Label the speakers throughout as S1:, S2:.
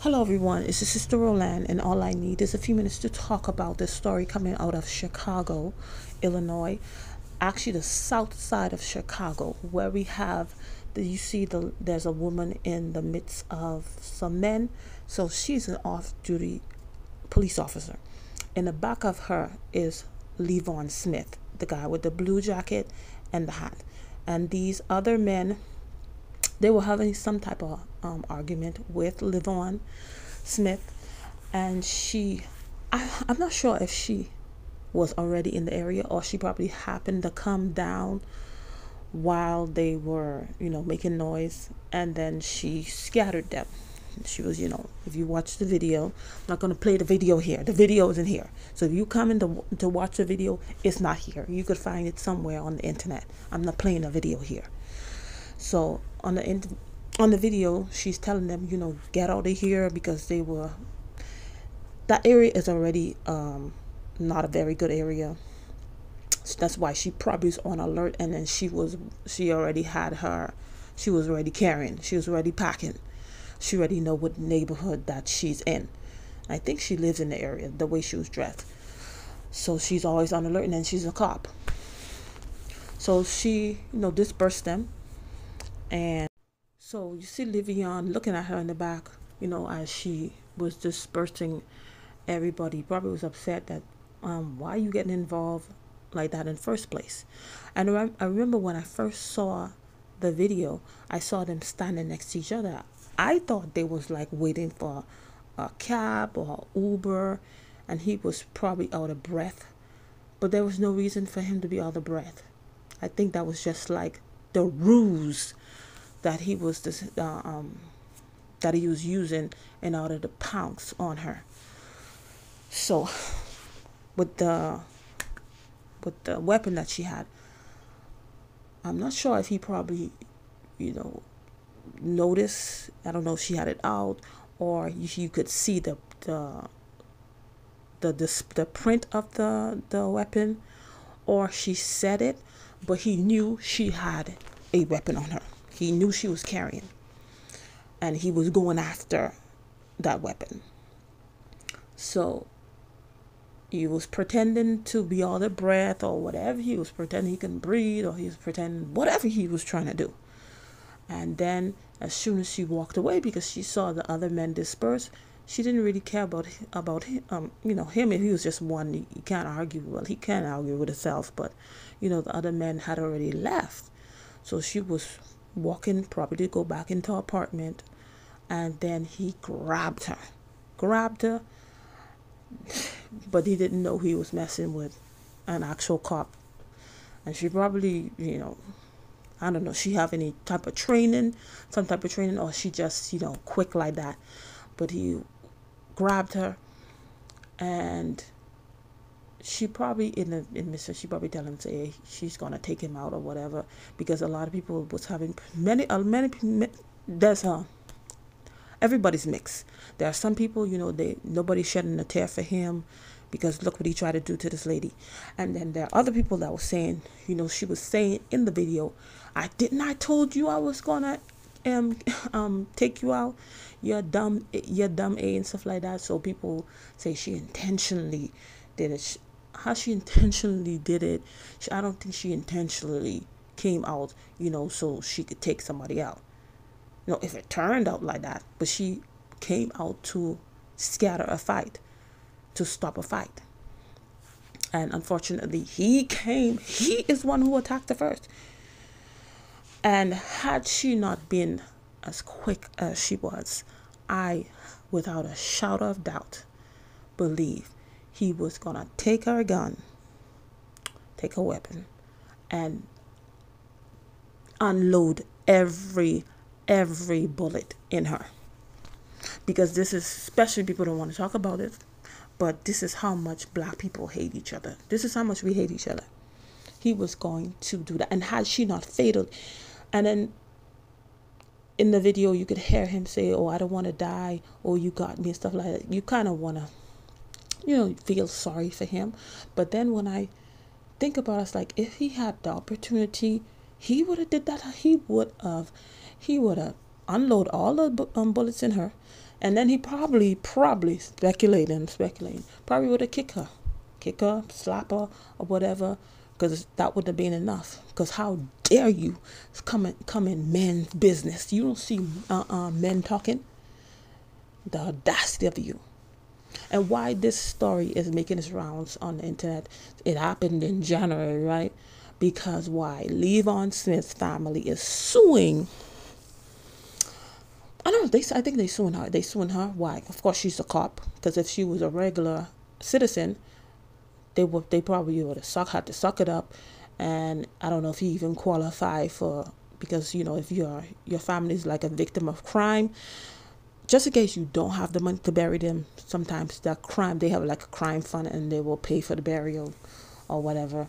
S1: Hello everyone, it's your sister Roland, and all I need is a few minutes to talk about this story coming out of Chicago, Illinois. Actually, the south side of Chicago, where we have there's a woman in the midst of some men. So she's an off-duty police officer. In the back of her is Leevon Smith, the guy with the blue jacket and the hat. And these other men, they were having some type of argument with Leevon Smith, and I'm not sure if she was already in the area or she probably happened to come down while they were, making noise, and then she scattered them. She was, if you watch the video, I'm not going to play the video here. The video isn't here. So if you come in to watch the video, it's not here. You could find it somewhere on the internet. I'm not playing a video here. So on the video, she's telling them, get out of here, because that area is already not a very good area. So that's why she probably is on alert. And then she was already carrying, she was already packing. She already know what neighborhood that she's in. I think she lives in the area, the way she was dressed. So she's always on alert, and then she's a cop. So she, dispersed them. And so you see Leevon looking at her in the back, as she was dispersing everybody. Probably was upset that, why are you getting involved like that in the first place? And I remember when I first saw the video, I saw them standing next to each other. I thought they was like waiting for a cab or Uber, and he was probably out of breath. But there was no reason for him to be out of breath. I think that was just like the ruse that he was using in order to pounce on her. So with the weapon that she had, I'm not sure if he probably noticed. I don't know if she had it out, or you could see the print of the weapon, or she said it, but he knew she had a weapon on her. He knew she was carrying, and he was going after that weapon. So he was pretending to be out of breath or whatever. He was pretending he couldn't breathe, or he was pretending whatever he was trying to do. And then as soon as she walked away, because she saw the other men disperse, she didn't really care about him. Him, if he was just one, you can't argue. Well, he can't argue with himself, but the other men had already left. So she was walking probably to go back into her apartment, and then he grabbed her, but he didn't know he was messing with an actual cop. And she probably, I don't know, she have any type of training, or she just, quick like that. But he grabbed her, and she probably she probably tell him, say she's gonna take him out or whatever, because a lot of people was having many there's everybody's mixed. There are some people, nobody shedding a tear for him, because look what he tried to do to this lady. And then there are other people that were saying, she was saying in the video, I told you I was gonna take you out, you're dumb A, and stuff like that. So people say she intentionally did it. How she intentionally did it, I don't think she intentionally came out, so she could take somebody out. If it turned out like that, but she came out to scatter a fight, to stop a fight. And unfortunately, he is one who attacked her first. And had she not been as quick as she was, I, without a shadow of doubt, believe he was gonna take her gun, take her weapon, and unload every bullet in her. Because this is, especially, people don't want to talk about it, but this is how much black people hate each other. This is how much we hate each other. He was going to do that. And had she not failed, and then in the video you could hear him say, oh, I don't want to die, or you got me, and stuff like that. You kind of want to feel sorry for him. But then when I think about it, it's like, if he had the opportunity, he would have did that. He would have unload all the bullets in her, And then he probably speculating, probably would have kick her, slap her, or whatever, because that would have been enough. Because how dare you come in men's business? You don't see men talking. The audacity of you. And why this story is making its rounds on the internet? It happened in January, right? Because why? Leevon Smith's family is suing. I don't know. I think they suing her. They suing her. Why? Of course, she's a cop. Because if she was a regular citizen, they probably would have had to suck it up. And I don't know if he even qualify for, because if your family is like a victim of crime, just in case you don't have the money to bury them, sometimes that crime, they have like a crime fund and they will pay for the burial or whatever.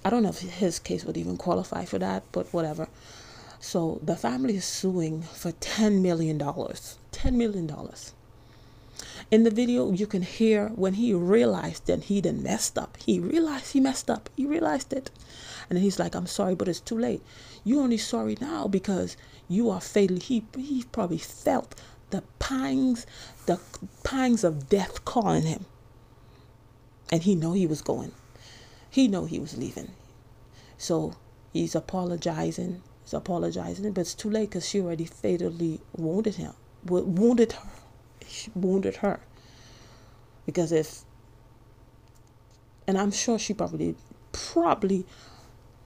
S1: I don't know if his case would even qualify for that, but whatever. So the family is suing for $10 million. $10 million. In the video, you can hear when he realized that he done messed up. He realized he messed up. He realized it. And then he's like, I'm sorry, but it's too late. You're only sorry now because you are fatally. He probably felt the pangs of death calling him. And he know he was going. He know he was leaving. So he's apologizing. But it's too late because she already fatally wounded her. Because I'm sure she probably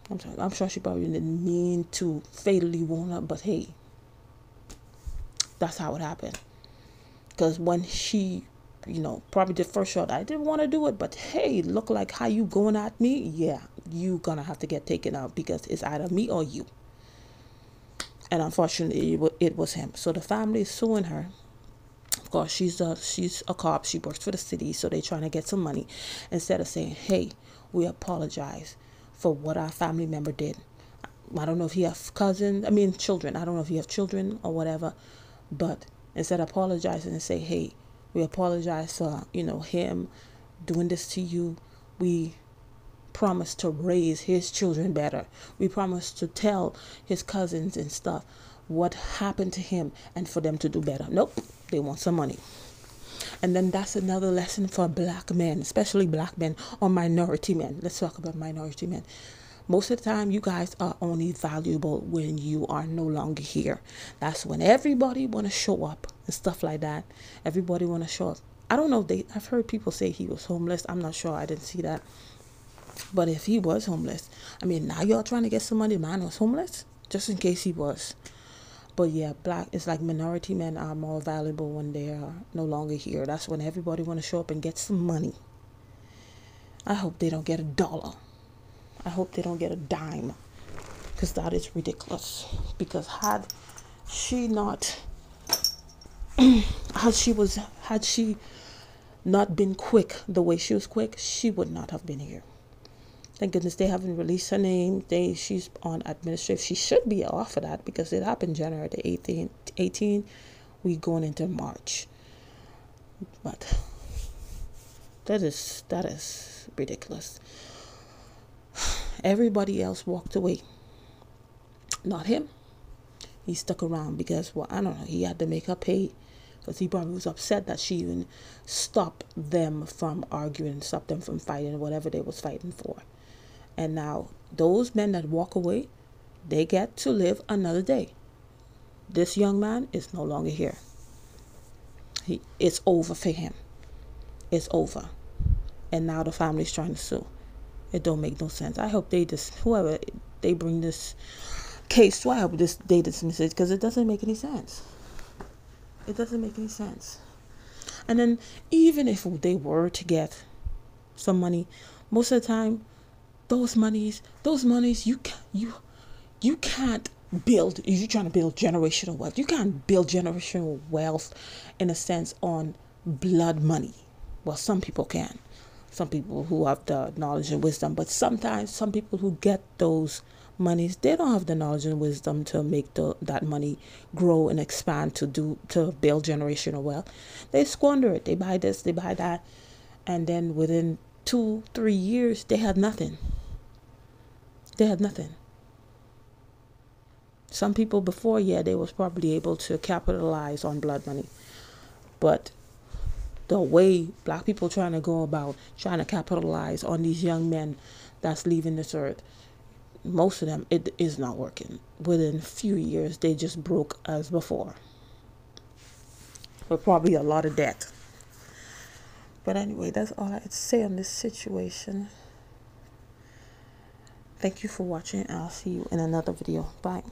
S1: didn't mean to fatally wound her, but hey, that's how it happened. Because when she, probably the first shot, I didn't want to do it, but hey, look like how you going at me. Yeah, you gonna have to get taken out because it's either me or you. And unfortunately, it was him. So the family is suing her. Of course, she's a cop. She works for the city, so they're trying to get some money. Instead of saying, hey, we apologize for what our family member did. I don't know if he has children. I don't know if he has children or whatever. But instead of apologizing and say, hey, we apologize for, him doing this to you. We promise to raise his children better. We promise to tell his cousins and stuff what happened to him and for them to do better. Nope, they want some money. And then that's another lesson for black men, especially black men or minority men. Let's talk about minority men. Most of the time, you guys are only valuable when you are no longer here. That's when everybody want to show up and stuff like that. Everybody want to show up. I don't know. I've heard people say he was homeless. I'm not sure. I didn't see that. But if he was homeless, now y'all trying to get some money. Man was homeless, just in case he was. But yeah, it's like minority men are more valuable when they are no longer here. That's when everybody want to show up and get some money. I hope they don't get $1. I hope they don't get a dime, because that is ridiculous. Because had she not been quick the way she was quick, she would not have been here. Thank goodness they haven't released her name. She's on administrative. She should be off of that because it happened January the 18th. We going into March. But that is ridiculous. Everybody else walked away. Not him. He stuck around because, I don't know, he had to make her pay. Because he probably was upset that she even stopped them from arguing, stopped them from fighting, whatever they was fighting for. And now, those men that walk away, they get to live another day. This young man is no longer here. It's over for him. It's over. And now the family's trying to sue. It don't make no sense. I hope whoever they bring this case to, I hope they dismiss it, because it doesn't make any sense. It doesn't make any sense. And then even if they were to get some money, most of the time, those monies, you can't build. You're trying to build generational wealth. You can't build generational wealth in a sense on blood money. Well, some people can. Some people who have the knowledge and wisdom, but sometimes some people who get those monies, they don't have the knowledge and wisdom to make that money grow and expand to build generational wealth. They squander it. They buy this, they buy that, and then within 2-3 years, they had nothing. They had nothing. Some people before, they was probably able to capitalize on blood money, But the way black people trying to go about trying to capitalize on these young men that's leaving this earth, most of them, it is not working. Within a few years, they just broke as before, with probably a lot of debt. But anyway, that's all I had to say on this situation. Thank you for watching. I'll see you in another video. Bye.